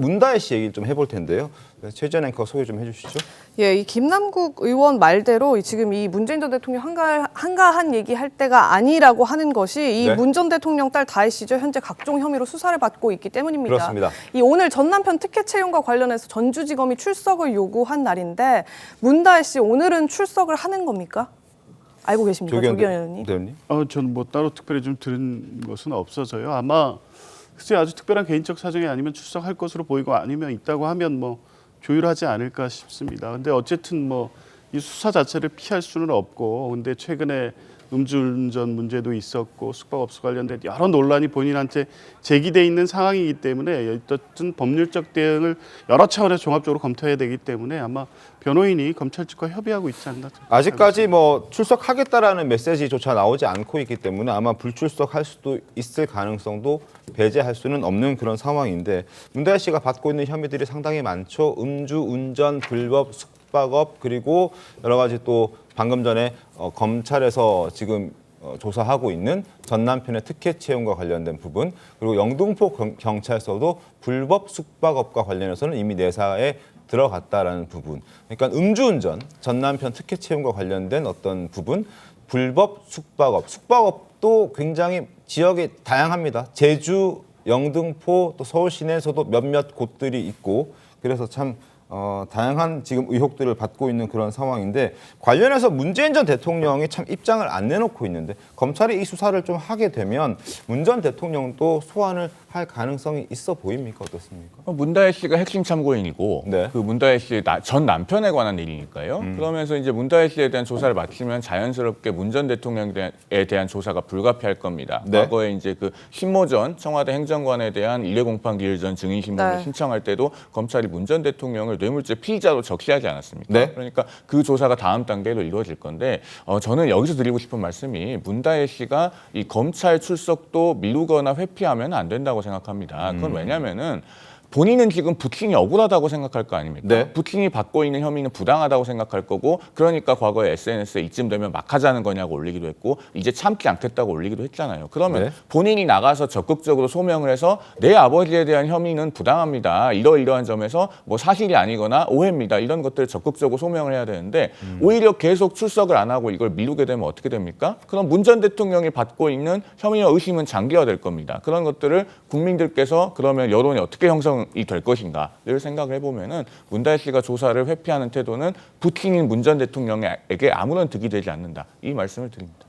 문다혜 씨 얘기를 좀 해볼 텐데요. 최지연 앵커 소개 좀 해주시죠. 예, 이 김남국 의원 말대로 지금 이 문재인 전 대통령 한가한 얘기할 때가 아니라고 하는 것이 이 네. 문 전 대통령 딸 다혜 씨죠. 현재 각종 혐의로 수사를 받고 있기 때문입니다. 그렇습니다. 이 오늘 전 남편 특혜 채용과 관련해서 전주지검이 출석을 요구한 날인데 문다혜 씨 오늘은 출석을 하는 겁니까? 알고 계십니까, 조기현 의원님? 의원님? 저는 뭐 따로 특별히 좀 들은 것은 없어서요. 아마 글쎄 아주 특별한 개인적 사정이 아니면 출석할 것으로 보이고 아니면 있다고 하면 뭐 조율하지 않을까 싶습니다. 근데 어쨌든 뭐 이 수사 자체를 피할 수는 없고, 근데 최근에 음주운전 문제도 있었고 숙박업소 관련된 여러 논란이 본인한테 제기돼 있는 상황이기 때문에 어쨌든 법률적 대응을 여러 차원에서 종합적으로 검토해야 되기 때문에 아마 변호인이 검찰 측과 협의하고 있지 않나. 아직까지 뭐 출석하겠다라는 메시지조차 나오지 않고 있기 때문에 아마 불출석할 수도 있을 가능성도 배제할 수는 없는 그런 상황인데, 문다혜 씨가 받고 있는 혐의들이 상당히 많죠. 음주운전, 불법 숙박업, 그리고 여러 가지 또 방금 전에 검찰에서 지금 조사하고 있는 전 남편의 특혜 채용과 관련된 부분, 그리고 영등포 경찰서도 불법 숙박업과 관련해서는 이미 내사에 들어갔다라는 부분. 그러니까 음주운전, 전 남편 특혜 채용과 관련된 어떤 부분, 불법 숙박업, 숙박업도 굉장히 지역이 다양합니다. 제주, 영등포, 또 서울 시내에서도 몇몇 곳들이 있고, 그래서 참 다양한 지금 의혹들을 받고 있는 그런 상황인데, 관련해서 문재인 전 대통령이 참 입장을 안 내놓고 있는데, 검찰이 이 수사를 좀 하게 되면 문 전 대통령도 소환을 할 가능성이 있어 보입니까? 어떻습니까? 문다혜 씨가 핵심 참고인이고 네. 그 문다혜 씨 전 남편에 관한 일이니까요. 그러면서 이제 문다혜 씨에 대한 조사를 마치면 자연스럽게 문 전 대통령에 대한 조사가 불가피할 겁니다. 네. 과거에 이제 그 신모 전 청와대 행정관에 대한 일례공판 기일 전 증인 신문을 네. 신청할 때도 검찰이 문 전 대통령을 뇌물죄 피의자로 적시하지 않았습니까? 네. 그러니까 그 조사가 다음 단계로 이루어질 건데, 저는 여기서 드리고 싶은 말씀이 문다혜 씨가 이 검찰 출석도 미루거나 회피하면 안 된다고 생각합니다. 그건 왜냐면은 본인은 지금 부친이 억울하다고 생각할 거 아닙니까? 네. 부친이 받고 있는 혐의는 부당하다고 생각할 거고, 그러니까 과거에 SNS에 이쯤 되면 막 하자는 거냐고 올리기도 했고, 이제 참지 않겠다고 올리기도 했잖아요. 그러면 네. 본인이 나가서 적극적으로 소명을 해서 내 아버지에 대한 혐의는 부당합니다. 이러이러한 점에서 뭐 사실이 아니거나 오해입니다. 이런 것들을 적극적으로 소명을 해야 되는데, 오히려 계속 출석을 안 하고 이걸 미루게 되면 어떻게 됩니까? 그럼 문 전 대통령이 받고 있는 혐의와 의심은 장기화될 겁니다. 그런 것들을 국민들께서 그러면 여론이 어떻게 형성이 될 것인가를 생각을 해보면은 문다혜 씨가 조사를 회피하는 태도는 부친인 문 전 대통령에게 아무런 득이 되지 않는다. 이 말씀을 드립니다.